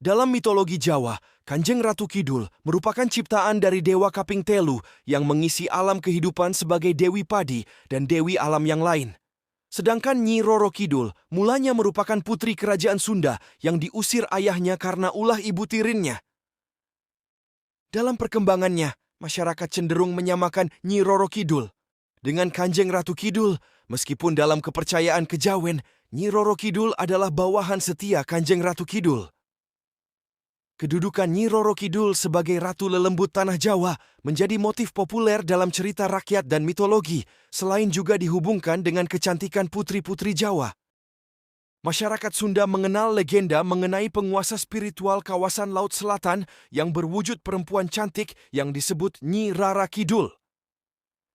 Dalam mitologi Jawa, Kanjeng Ratu Kidul merupakan ciptaan dari Dewa Kaping Telu yang mengisi alam kehidupan sebagai Dewi Padi dan Dewi Alam yang lain. Sedangkan Nyi Roro Kidul mulanya merupakan putri kerajaan Sunda yang diusir ayahnya karena ulah ibu tirinnya. Dalam perkembangannya, masyarakat cenderung menyamakan Nyi Roro Kidul dengan Kanjeng Ratu Kidul, meskipun dalam kepercayaan kejawen, Nyi Roro Kidul adalah bawahan setia Kanjeng Ratu Kidul. Kedudukan Nyi Roro Kidul sebagai Ratu Lelembut Tanah Jawa menjadi motif populer dalam cerita rakyat dan mitologi, selain juga dihubungkan dengan kecantikan putri-putri Jawa. Masyarakat Sunda mengenal legenda mengenai penguasa spiritual kawasan Laut Selatan yang berwujud perempuan cantik yang disebut Nyi Rara Kidul.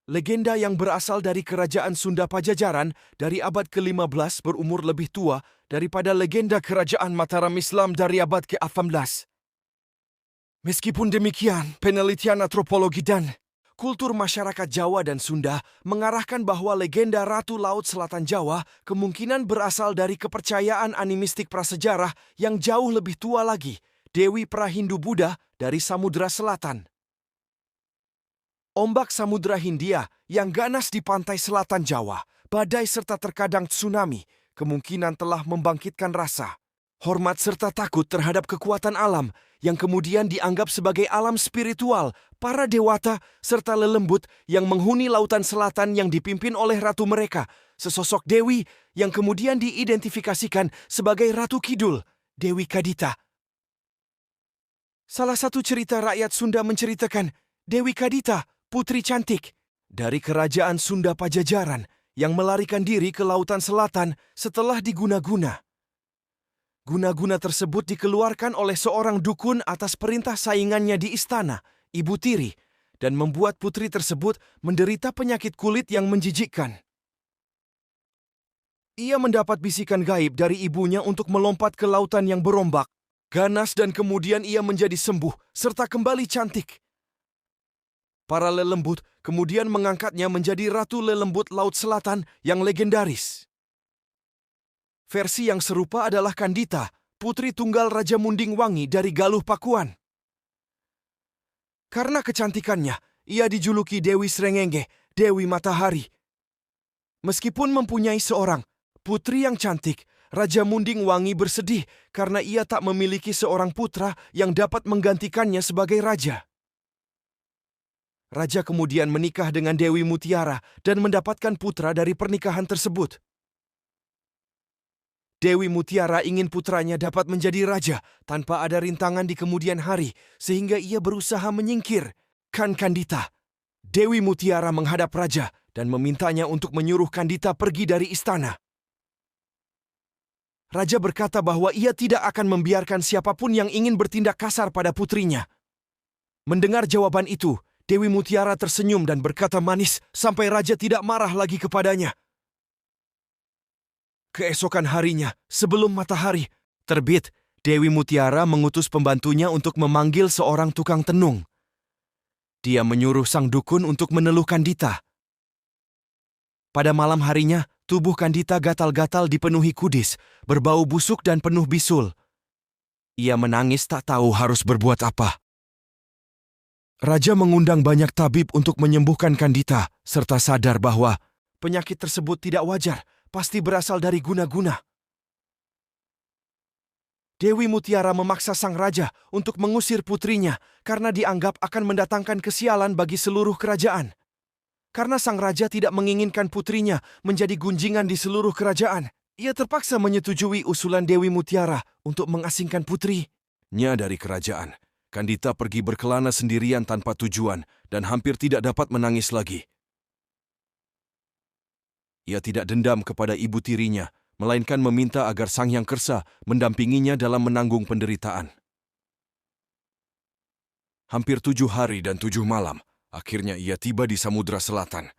Legenda yang berasal dari kerajaan Sunda Pajajaran dari abad ke-15 berumur lebih tua daripada legenda kerajaan Mataram Islam dari abad ke-18. Meskipun demikian, penelitian antropologi dan kultur masyarakat Jawa dan Sunda mengarahkan bahwa legenda Ratu Laut Selatan Jawa kemungkinan berasal dari kepercayaan animistik prasejarah yang jauh lebih tua lagi, Dewi Prahindu-Buddha dari Samudra Selatan. Ombak Samudra Hindia yang ganas di pantai selatan Jawa, badai serta terkadang tsunami, kemungkinan telah membangkitkan rasa hormat serta takut terhadap kekuatan alam yang kemudian dianggap sebagai alam spiritual, para dewata serta lelembut yang menghuni lautan selatan yang dipimpin oleh ratu mereka, sesosok dewi yang kemudian diidentifikasikan sebagai Ratu Kidul, Dewi Kadita. Salah satu cerita rakyat Sunda menceritakan Dewi Kadita, putri cantik dari kerajaan Sunda Pajajaran yang melarikan diri ke lautan selatan setelah diguna-guna. Guna-guna tersebut dikeluarkan oleh seorang dukun atas perintah saingannya di istana, Ibu Tiri, dan membuat putri tersebut menderita penyakit kulit yang menjijikkan. Ia mendapat bisikan gaib dari ibunya untuk melompat ke lautan yang berombak, ganas dan kemudian ia menjadi sembuh serta kembali cantik. Para lelembut kemudian mengangkatnya menjadi Ratu Lelembut Laut Selatan yang legendaris. Versi yang serupa adalah Kandita, putri tunggal Raja Munding Wangi dari Galuh Pakuan. Karena kecantikannya, ia dijuluki Dewi Srengenge, Dewi Matahari. Meskipun mempunyai seorang putri yang cantik, Raja Munding Wangi bersedih karena ia tak memiliki seorang putra yang dapat menggantikannya sebagai raja. Raja kemudian menikah dengan Dewi Mutiara dan mendapatkan putra dari pernikahan tersebut. Dewi Mutiara ingin putranya dapat menjadi raja tanpa ada rintangan di kemudian hari, sehingga ia berusaha menyingkirkan Kandita. Dewi Mutiara menghadap raja dan memintanya untuk menyuruh Kandita pergi dari istana. Raja berkata bahwa ia tidak akan membiarkan siapapun yang ingin bertindak kasar pada putrinya. Mendengar jawaban itu, Dewi Mutiara tersenyum dan berkata manis sampai raja tidak marah lagi kepadanya. Keesokan harinya, sebelum matahari terbit, Dewi Mutiara mengutus pembantunya untuk memanggil seorang tukang tenung. Dia menyuruh sang dukun untuk meneluh Kandita. Pada malam harinya, tubuh Kandita gatal-gatal dipenuhi kudis, berbau busuk dan penuh bisul. Ia menangis tak tahu harus berbuat apa. Raja mengundang banyak tabib untuk menyembuhkan Kandita, serta sadar bahwa penyakit tersebut tidak wajar, pasti berasal dari guna-guna. Dewi Mutiara memaksa sang raja untuk mengusir putrinya karena dianggap akan mendatangkan kesialan bagi seluruh kerajaan. Karena sang raja tidak menginginkan putrinya menjadi gunjingan di seluruh kerajaan, ia terpaksa menyetujui usulan Dewi Mutiara untuk mengasingkan putrinya dari kerajaan. Kandita pergi berkelana sendirian tanpa tujuan dan hampir tidak dapat menangis lagi. Ia tidak dendam kepada ibu tirinya, melainkan meminta agar Sang Hyang Kersa mendampinginya dalam menanggung penderitaan. Hampir 7 hari dan 7 malam, akhirnya ia tiba di Samudra Selatan.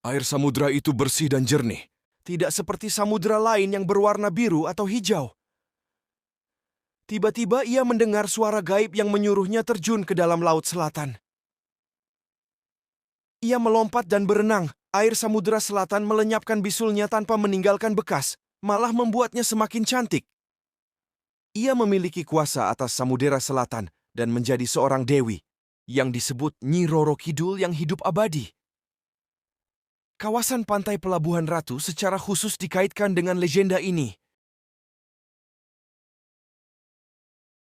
Air samudra itu bersih dan jernih, tidak seperti samudra lain yang berwarna biru atau hijau. Tiba-tiba ia mendengar suara gaib yang menyuruhnya terjun ke dalam Laut Selatan. Ia melompat dan berenang. Air Samudra Selatan melenyapkan bisulnya tanpa meninggalkan bekas, malah membuatnya semakin cantik. Ia memiliki kuasa atas Samudera Selatan dan menjadi seorang dewi yang disebut Nyi Roro Kidul yang hidup abadi. Kawasan pantai Pelabuhan Ratu secara khusus dikaitkan dengan legenda ini.